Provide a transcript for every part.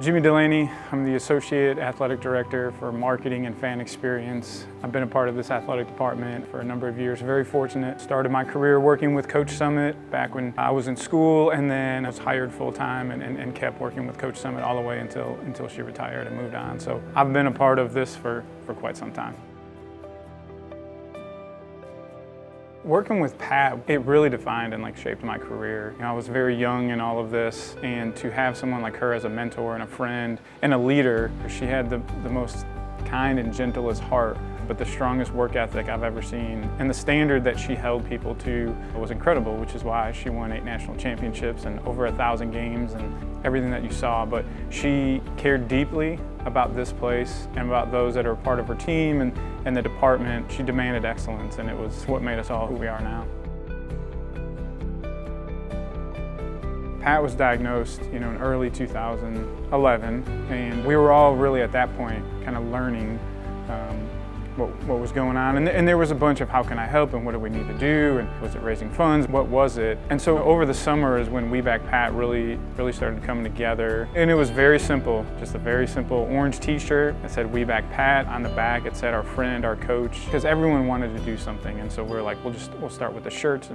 Jimmy Delaney, I'm the Associate Athletic Director for Marketing and Fan Experience. I've been a part of this athletic department for a number of years. Very fortunate. Started my career working with Coach Summitt back when I was in school, and then I was hired full-time and kept working with Coach Summitt all the way until she retired and moved on. So I've been a part of this for quite some time. Working with Pat, it really defined and shaped my career. I was very young in all of this, and to have someone like her as a mentor and a friend and a leader, she had the most kind and gentlest heart, but the strongest work ethic I've ever seen. And the standard that she held people to was incredible, which is why she won 8 national championships and over 1,000 games and everything that you saw. But she cared deeply about this place and about those that are part of her team and the department. She demanded excellence, and it was what made us all who we are now. Pat was diagnosed, in early 2011, and we were all really at that point kind of learning what was going on. And there was a bunch of how can I help and what do we need to do, and was it raising funds, what was it? And so over the summer is when We Back Pat really started coming together. And it was very simple, just a very simple orange t-shirt that said We Back Pat. On the back it said our friend, our coach, because everyone wanted to do something. And so we're like, we'll start with the shirts,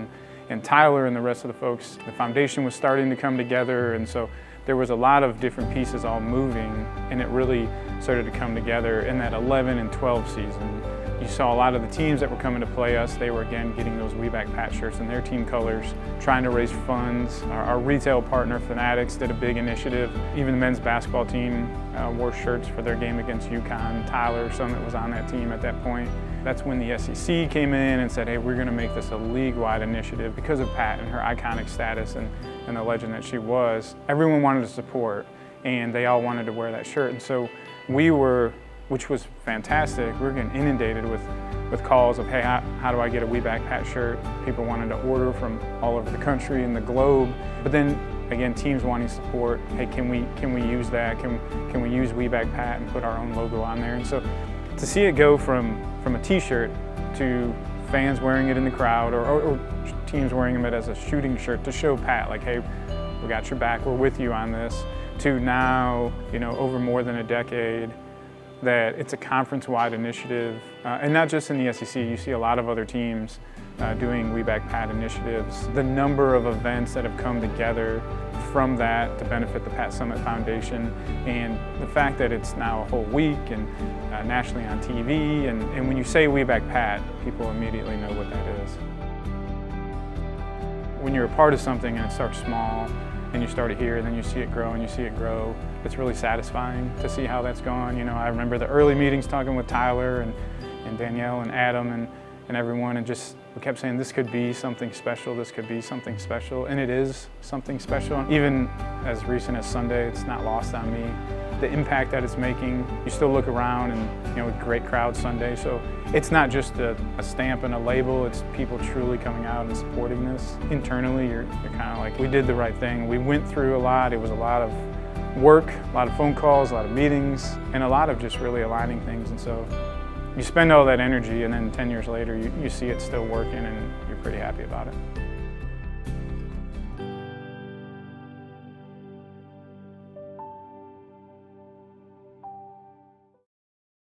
and Tyler and the rest of the folks, the foundation was starting to come together, and so there was a lot of different pieces all moving, and it really started to come together in that 11 and 12 season. You saw a lot of the teams that were coming to play us, they were again getting those We Back Pat shirts in their team colors, trying to raise funds. Our retail partner, Fanatics, did a big initiative. Even the men's basketball team wore shirts for their game against UConn. Tyler Summitt was on that team at that point. That's when the SEC came in and said, hey, we're going to make this a league-wide initiative because of Pat and her iconic status and the legend that she was. Everyone wanted to support, and they all wanted to wear that shirt. And so we were, which was fantastic, we were getting inundated with calls of, hey, how do I get a We Back Pat shirt? People wanted to order from all over the country and the globe. But then, again, teams wanting support. Hey, can we use that? Can we use We Back Pat and put our own logo on there? And so to see it go from a t-shirt to fans wearing it in the crowd, or teams wearing it as a shooting shirt to show Pat, like, hey, we got your back, we're with you on this, to now, over more than a decade, that it's a conference-wide initiative, and not just in the SEC. You see a lot of other teams doing We Back Pat initiatives. The number of events that have come together from that to benefit the Pat Summitt Foundation, and the fact that it's now a whole week and nationally on TV, and when you say We Back Pat, people immediately know what that is. When you're a part of something and it starts small, and you start it here, and then you see it grow and you see it grow, it's really satisfying to see how that's gone. I remember the early meetings talking with Tyler and Danielle and Adam and everyone, and just we kept saying this could be something special, this could be something special, and it is something special. Even as recent as Sunday, it's not lost on me the impact that it's making. You still look around and great crowd Sunday, so it's not just a stamp and a label, it's people truly coming out and supporting this. Internally, you're kind of like, we did the right thing. We went through a lot. It was a lot of work, a lot of phone calls, a lot of meetings, and a lot of just really aligning things. And so you spend all that energy, and then 10 years later, you see it still working, and you're pretty happy about it.